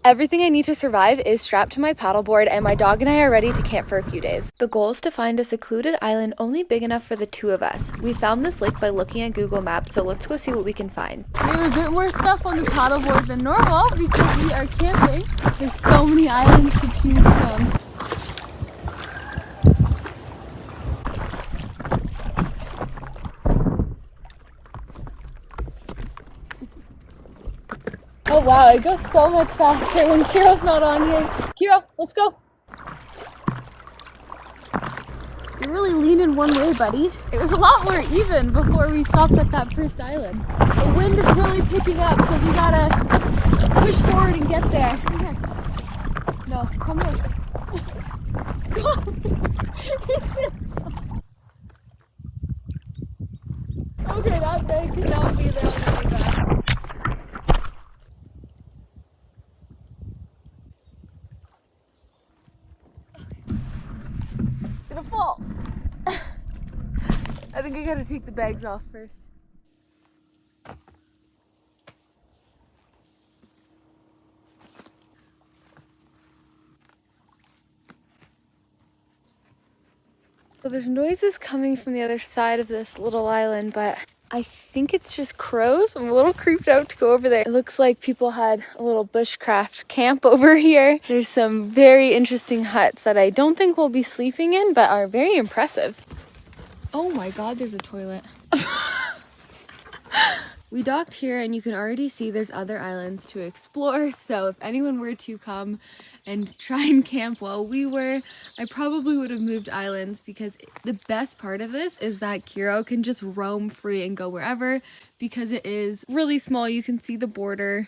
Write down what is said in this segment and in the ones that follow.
Everything I need to survive is strapped to my paddleboard, and my dog and I are ready to camp for a few days. The goal is to find a secluded island only big enough for the two of us. We found this lake by looking at Google Maps, so let's go see what we can find. We have a bit more stuff on the paddleboard than normal because we are camping. There's so many islands to choose from. Oh wow, it goes so much faster when Kiro's not on here. Kiro, let's go. You're really leaning one way, buddy. It was a lot more even before we stopped at that first island. The wind is really picking up, so we gotta push forward and get there. Come here. No, come here. Okay, that bag cannot be there on the way back. It's gonna fall. I think I gotta take the bags off first. So there's noises coming from the other side of this little island, but I think it's just crows. I'm a little creeped out to go over there. It looks like people had a little bushcraft camp over here. There's some very interesting huts that I don't think we'll be sleeping in, but are very impressive. Oh my God, there's a toilet. We docked here and you can already see there's other islands to explore. So if anyone were to come and try and camp while we were, I probably would have moved islands, because the best part of this is that Kiro can just roam free and go wherever, because it is really small. You can see the border.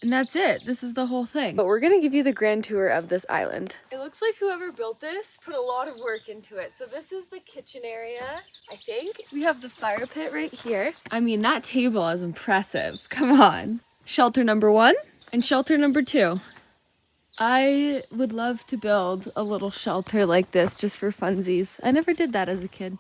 And that's it. This is the whole thing. But we're gonna give you the grand tour of this island. It looks like whoever built this put a lot of work into it. So this is the kitchen area, I think. We have the fire pit right here. I mean, that table is impressive. Come on. Shelter number 1 and shelter number 2. I would love to build a little shelter like this just for funsies. I never did that as a kid.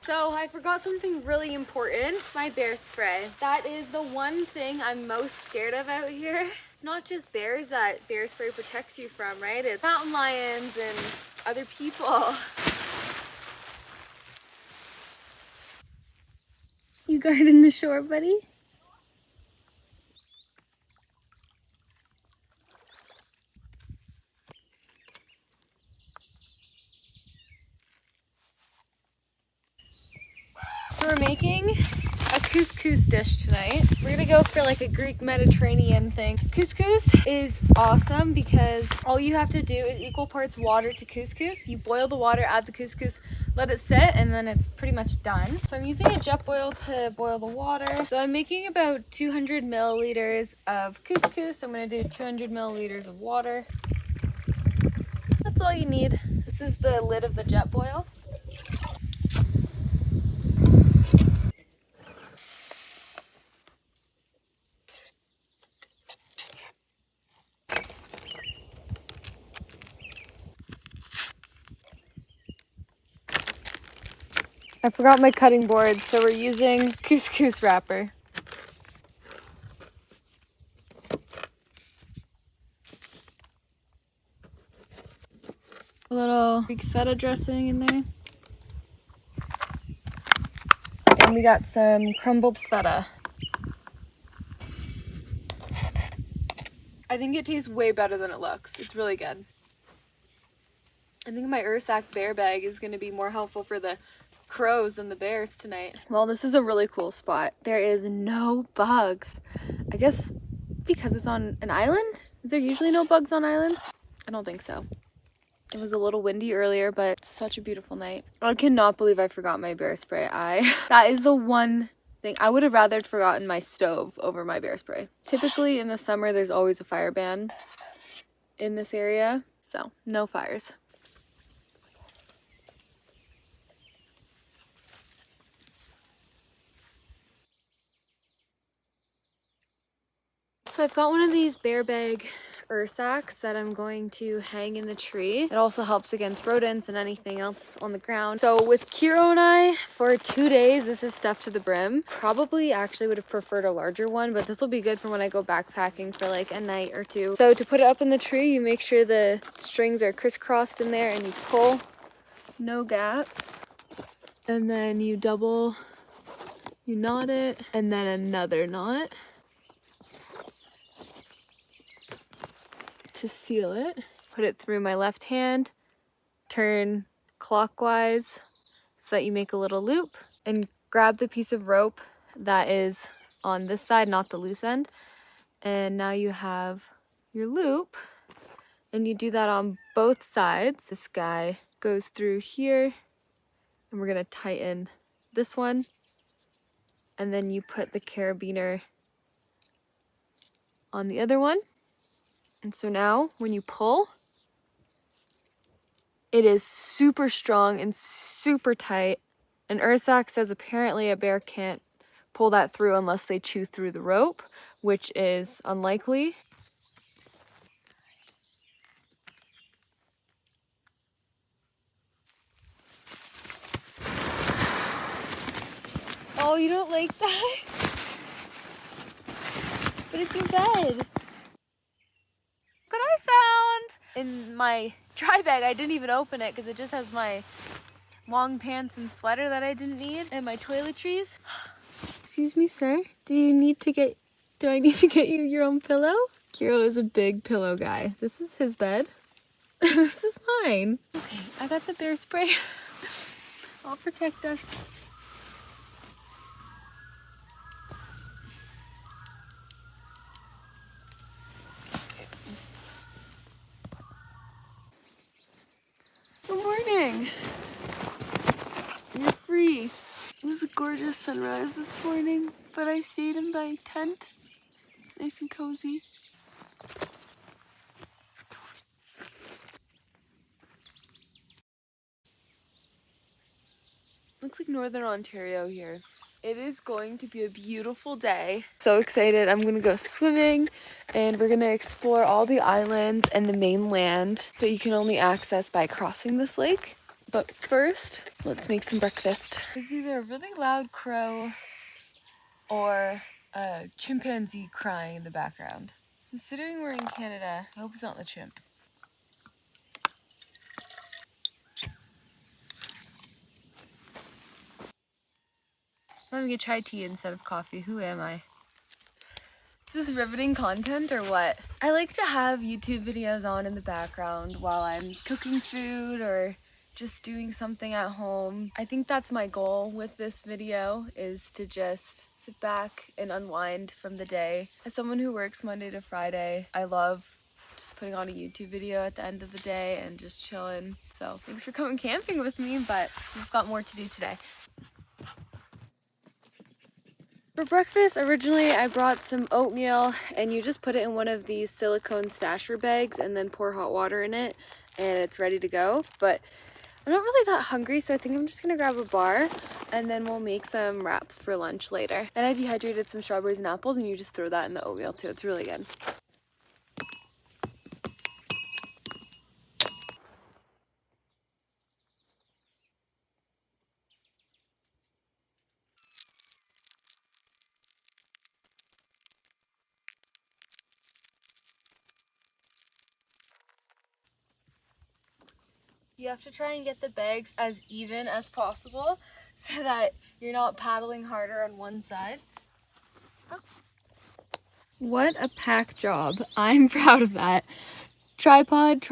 So I forgot something really important, my bear spray. That is the one thing I'm most scared of out here. It's not just bears that bear spray protects you from, right? It's mountain lions and other people. You guarding the shore, buddy? So we're making a couscous dish tonight. We're gonna go for like a Greek Mediterranean thing. Couscous is awesome because all you have to do is equal parts water to couscous. You boil the water, add the couscous, let it sit, and then it's pretty much done. So I'm using a jet boil to boil the water. So I'm making about 200 milliliters of couscous. I'm gonna do 200 milliliters of water. That's all you need. This is the lid of the jet boil. I forgot my cutting board, so we're using couscous wrapper. A little Greek feta dressing in there. And we got some crumbled feta. I think it tastes way better than it looks. It's really good. I think my Ursack bear bag is going to be more helpful for the crows and the bears tonight. Well, this is a really cool spot. There is no bugs. I guess because it's on an island? Is there usually no bugs on islands? I don't think so. It was a little windy earlier, but it's such a beautiful night. I cannot believe I forgot my bear spray. That is the one thing. I would have rather forgotten my stove over my bear spray. Typically in the summer, there's always a fire ban in this area, so no fires. So I've got one of these bear bag ursacs that I'm going to hang in the tree. It also helps against rodents and anything else on the ground. So with Kiro and I, for 2 days, this is stuffed to the brim. Probably actually would have preferred a larger one, but this will be good for when I go backpacking for like a night or two. So to put it up in the tree, you make sure the strings are crisscrossed in there and you pull, no gaps. And then you knot it, and then another knot to seal it. Put it through my left hand, turn clockwise so that you make a little loop, and grab the piece of rope that is on this side, not the loose end. And now you have your loop, and you do that on both sides. This guy goes through here, and we're gonna tighten this one, and then you put the carabiner on the other one. And so now when you pull, it is super strong and super tight. And Ursac says apparently a bear can't pull that through unless they chew through the rope, which is unlikely. Oh, you don't like that? But it's your bed. Look what I found! In my dry bag, I didn't even open it because it just has my long pants and sweater that I didn't need and my toiletries. Excuse me, sir. Do I need to get you your own pillow? Kiro is a big pillow guy. This is his bed. This is mine. Okay, I got the bear spray. I'll protect us. Good morning. You're free. It was a gorgeous sunrise this morning, but I stayed in my tent. Nice and cozy. Looks like Northern Ontario here. It is going to be a beautiful day. So excited. I'm gonna go swimming and we're gonna explore all the islands and the mainland that you can only access by crossing this lake. But first, let's make some breakfast. There's either a really loud crow or a chimpanzee crying in the background. Considering we're in Canada, I hope it's not the chimp. I'm gonna try tea instead of coffee. Who am I? Is this riveting content or what? I like to have YouTube videos on in the background while I'm cooking food or just doing something at home. I think that's my goal with this video, is to just sit back and unwind from the day. As someone who works Monday to Friday, I love just putting on a YouTube video at the end of the day and just chilling. So thanks for coming camping with me, but we've got more to do today. For breakfast, originally I brought some oatmeal, and you just put it in one of these silicone stasher bags and then pour hot water in it and it's ready to go. But I'm not really that hungry, so I think I'm just gonna grab a bar and then we'll make some wraps for lunch later. And I dehydrated some strawberries and apples, and you just throw that in the oatmeal too. It's really good. You have to try and get the bags as even as possible so that you're not paddling harder on one side. What a pack job. I'm proud of that. Tripod,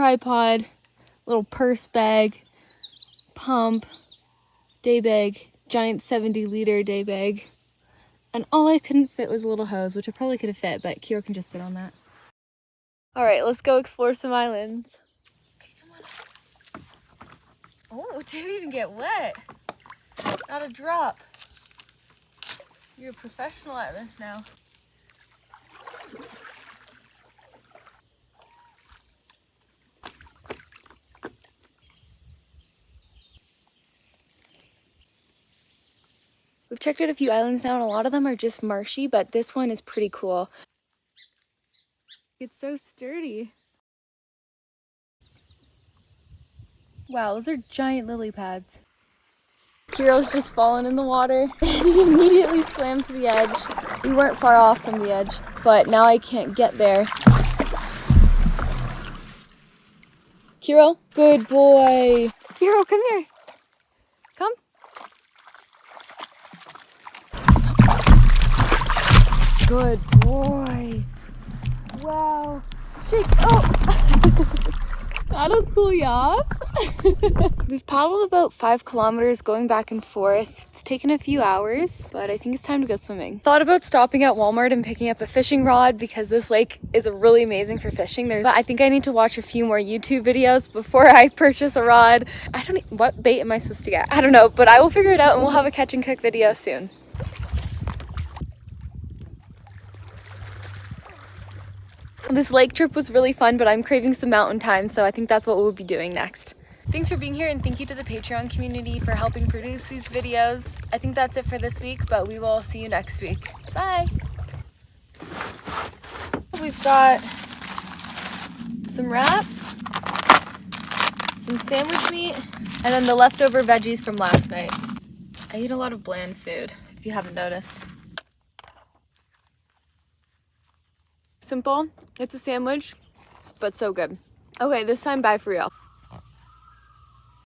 little purse bag, pump, day bag, giant 70-liter day bag. And all I couldn't fit was a little hose, which I probably could have fit, but Kiro can just sit on that. All right, let's go explore some islands. Okay, come on. Oh, it didn't even get wet. Not a drop. You're a professional at this now. We've checked out a few islands now, and a lot of them are just marshy, but this one is pretty cool. It's so sturdy. Wow, those are giant lily pads. Kiro's just fallen in the water. He immediately swam to the edge. We weren't far off from the edge, but now I can't get there. Kiro, good boy. Kiro, come here. Come. Good boy. Wow. Shake. Oh. That'll cool you off. We've paddled about 5 kilometers going back and forth. It's taken a few hours, but I think it's time to go swimming. Thought about stopping at Walmart and picking up a fishing rod because this lake is really amazing for fishing. But I think I need to watch a few more YouTube videos before I purchase a rod. What bait am I supposed to get? I don't know, but I will figure it out and we'll have a catch and cook video soon. This lake trip was really fun, but I'm craving some mountain time, so I think that's what we'll be doing next. Thanks for being here, and thank you to the Patreon community for helping produce these videos. I think that's it for this week, but we will see you next week. Bye! We've got some wraps, some sandwich meat, and then the leftover veggies from last night. I eat a lot of bland food, if you haven't noticed. Simple, it's a sandwich, but so good. Okay, this time bye for real.